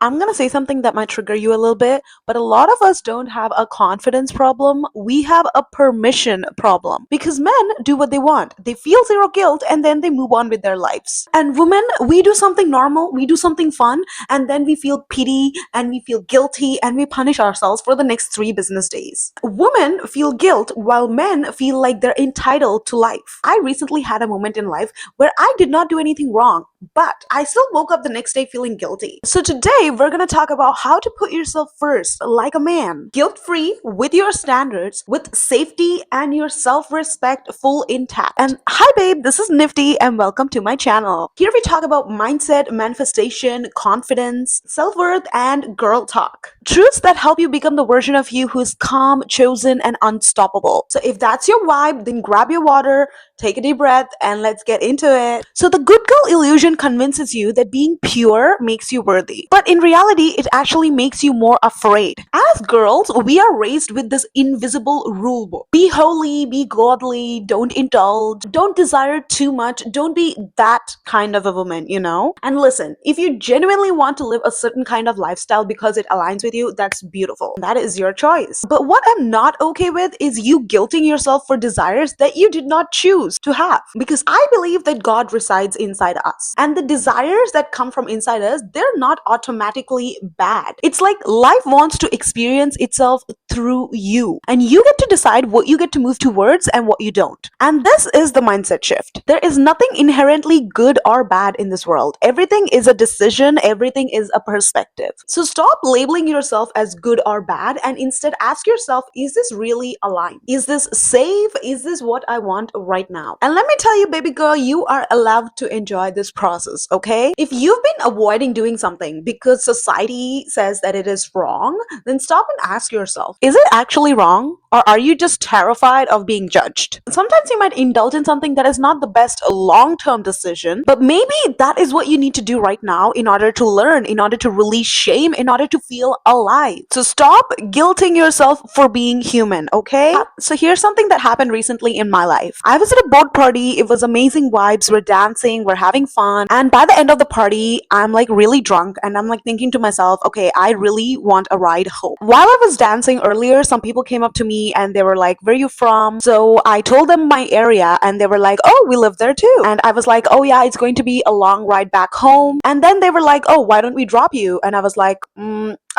I'm gonna say something that might trigger you a little bit, but a lot of us don't have a confidence problem. We have a permission problem. Because men do what they want. They feel zero guilt and then they move on with their lives. And women, we do something normal, we do something fun, and then we feel pity and we feel guilty and we punish ourselves for the next 3 business days. Women feel guilt while men feel like they're entitled to life. I recently had a moment in life where I did not do anything wrong, but I still woke up the next day feeling guilty. So today we're gonna talk about how to put yourself first like a man, guilt free, with your standards, with safety and your self respect full intact. And hi, babe, this is Nifty, and welcome to my channel. Here we talk about mindset, manifestation, confidence, self worth, and girl talk. Truths that help you become the version of you who is calm, chosen, and unstoppable. So if that's your vibe, then grab your water, take a deep breath, and let's get into it. So the good girl illusion convinces you that being pure makes you worthy. But in reality, it actually makes you more afraid. As girls, we are raised with this invisible rule book. Be holy, be godly, don't indulge, don't desire too much, don't be that kind of a woman. And listen, if you genuinely want to live a certain kind of lifestyle because it aligns with you, that's beautiful. That is your choice. But what I'm not okay with is you guilting yourself for desires that you did not choose to have. Because I believe that God resides inside us. And the desires that come from inside us, they're not automatically bad. It's like life wants to experience itself through you. And you get to decide what you get to move towards and what you don't. And this is the mindset shift. There is nothing inherently good or bad in this world. Everything is a decision, everything is a perspective. So stop labeling yourself as good or bad and instead ask yourself, is this really aligned? Is this safe? Is this what I want right now? And let me tell you, baby girl, you are allowed to enjoy this process, okay? If you've been avoiding doing something because society says that it is wrong, then stop and ask yourself, is it actually wrong? Or are you just terrified of being judged? Sometimes you might indulge in something that is not the best long-term decision, but maybe that is what you need to do right now in order to learn, in order to release shame, in order to feel alive. So stop guilting yourself for being human, okay? So here's something that happened recently in my life. I was at a boat party. It was amazing vibes. We're dancing, we're having fun. And by the end of the party, I'm like really drunk and I'm like thinking to myself, okay, I really want a ride home. While I was dancing earlier, some people came up to me and they were like, where are you from? So I told them my area and they were like, oh, we live there too. And I was like, oh yeah, it's going to be a long ride back home. And then they were like, oh, why don't we drop you? And I was like,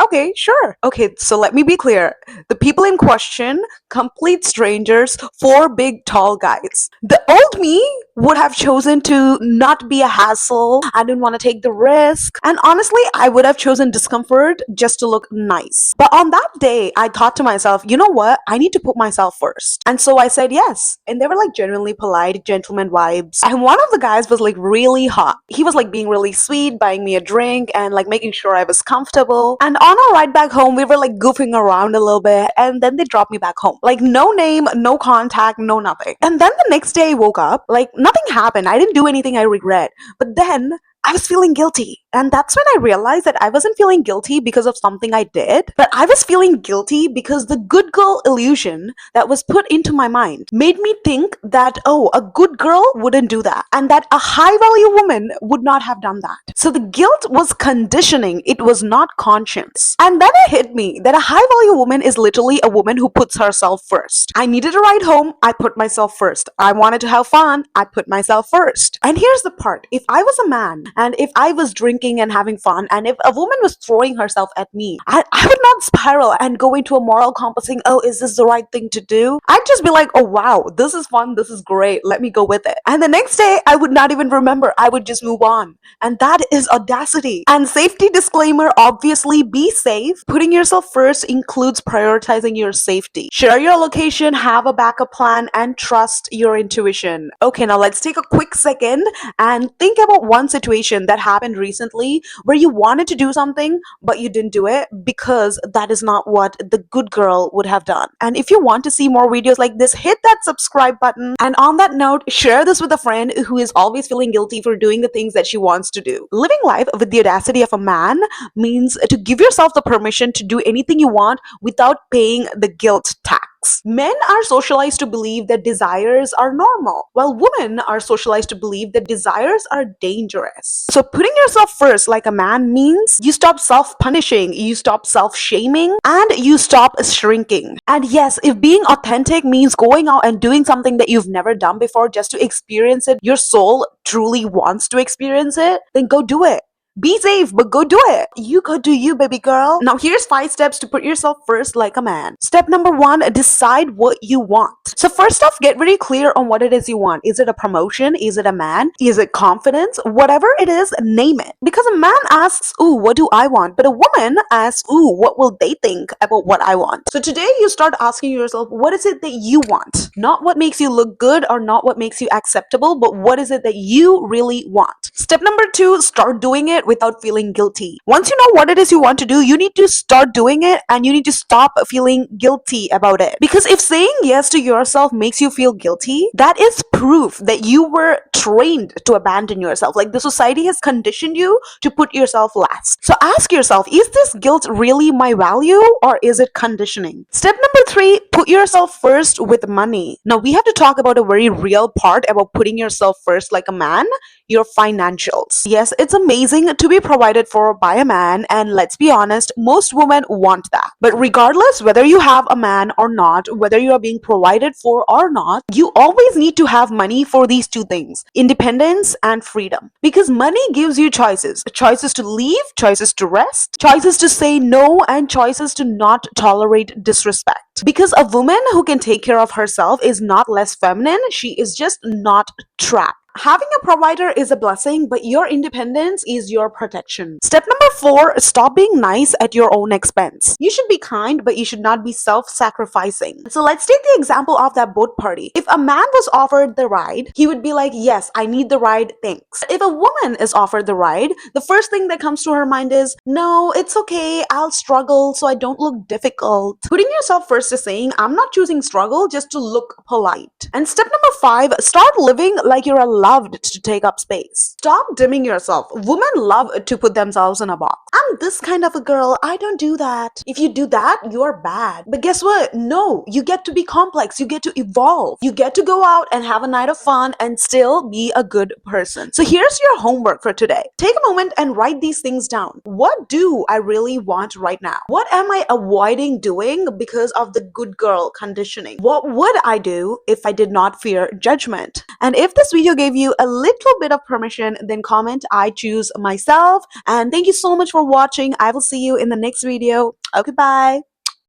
okay, sure. Okay, so let me be clear. The people in question, complete strangers, 4 big tall guys. The old me would have chosen to not be a hassle. I didn't want to take the risk. And honestly, I would have chosen discomfort just to look nice. But on that day, I thought to myself, you know what? I need to put myself first. And so I said yes. And they were like genuinely polite, gentleman vibes. And one of the guys was like really hot. He was like being really sweet, buying me a drink and like making sure I was comfortable. And on our ride back home, we were like goofing around a little bit. And then they dropped me back home. Like no name, no contact, no nothing. And then the next day I woke up, like nothing happened. I didn't do anything I regret. But then I was feeling guilty. And that's when I realized that I wasn't feeling guilty because of something I did, but I was feeling guilty because the good girl illusion that was put into my mind made me think that, oh, a good girl wouldn't do that, and that a high value woman would not have done that. So the guilt was conditioning, it was not conscience. And then it hit me that a high value woman is literally a woman who puts herself first. I needed a ride home, I put myself first. I wanted to have fun, I put myself first. And here's the part, if I was a man, and if I was drinking and having fun, and if a woman was throwing herself at me, I would not spiral and go into a moral compassing, oh, is this the right thing to do? I'd just be like, oh wow, this is fun, this is great, let me go with it. And the next day, I would not even remember, I would just move on. And that is audacity. And safety disclaimer, obviously be safe. Putting yourself first includes prioritizing your safety. Share your location, have a backup plan, and trust your intuition. Okay, now let's take a quick second and think about one situation that happened recently where you wanted to do something but you didn't do it because that is not what the good girl would have done. And if you want to see more videos like this, hit that subscribe button. And on that note, share this with a friend who is always feeling guilty for doing the things that she wants to do. Living life with the audacity of a man means to give yourself the permission to do anything you want without paying the guilt tax. NFM&x. Men are socialized to believe that desires are normal, while women are socialized to believe that desires are dangerous. So putting yourself first like a man means you stop self-punishing, you stop self-shaming, and you stop shrinking. And yes, if being authentic means going out and doing something that you've never done before just to experience it, your soul truly wants to experience it, then go do it. Be safe, but go do it. You go do you, baby girl. Now, here's 5 steps to put yourself first like a man. Step number 1, decide what you want. So, first off, get very clear on what it is you want. Is it a promotion? Is it a man? Is it confidence? Whatever it is, name it. Because a man asks, ooh, what do I want? But a woman asks, ooh, what will they think about what I want? So, today you start asking yourself, what is it that you want? Not what makes you look good or not what makes you acceptable, but what is it that you really want? Step number 2, start doing it without feeling guilty. Once you know what it is you want to do, you need to start doing it and you need to stop feeling guilty about it. Because if saying yes to yourself makes you feel guilty, that is proof that you were trained to abandon yourself. Like the society has conditioned you to put yourself last. So ask yourself, is this guilt really my value or is it conditioning? Step number 3, put yourself first with money. Now we have to talk about a very real part about putting yourself first like a man, your financials. Yes, it's amazing to be provided for by a man, and let's be honest, most women want that. But regardless whether you have a man or not, whether you are being provided for or not, you always need to have money for these 2 things, independence and freedom. Because money gives you choices. Choices to leave, choices to rest, choices to say no, and choices to not tolerate disrespect. Because a woman who can take care of herself is not less feminine, she is just not trapped. Having a provider is a blessing, but your independence is your protection. Step number 4, stop being nice at your own expense. You should be kind, but you should not be self-sacrificing. So let's take the example of that boat party. If a man was offered the ride, he would be like, yes, I need the ride, thanks. If a woman is offered the ride, the first thing that comes to her mind is, no, it's okay, I'll struggle so I don't look difficult. Putting yourself first is saying, I'm not choosing struggle just to look polite. And step number 5, start living like you're loved to take up space. Stop dimming yourself. Women love to put themselves in a box. I'm this kind of a girl, I don't do that. If you do that, you're bad. But guess what? No, you get to be complex. You get to evolve. You get to go out and have a night of fun and still be a good person. So here's your homework for today. Take a moment and write these things down. What do I really want right now? What am I avoiding doing because of the good girl conditioning? What would I do if I did not fear judgment? And if this video gave you a little bit of permission, then comment I choose myself. And thank you so much for watching. I will see you in the next video. Okay, bye.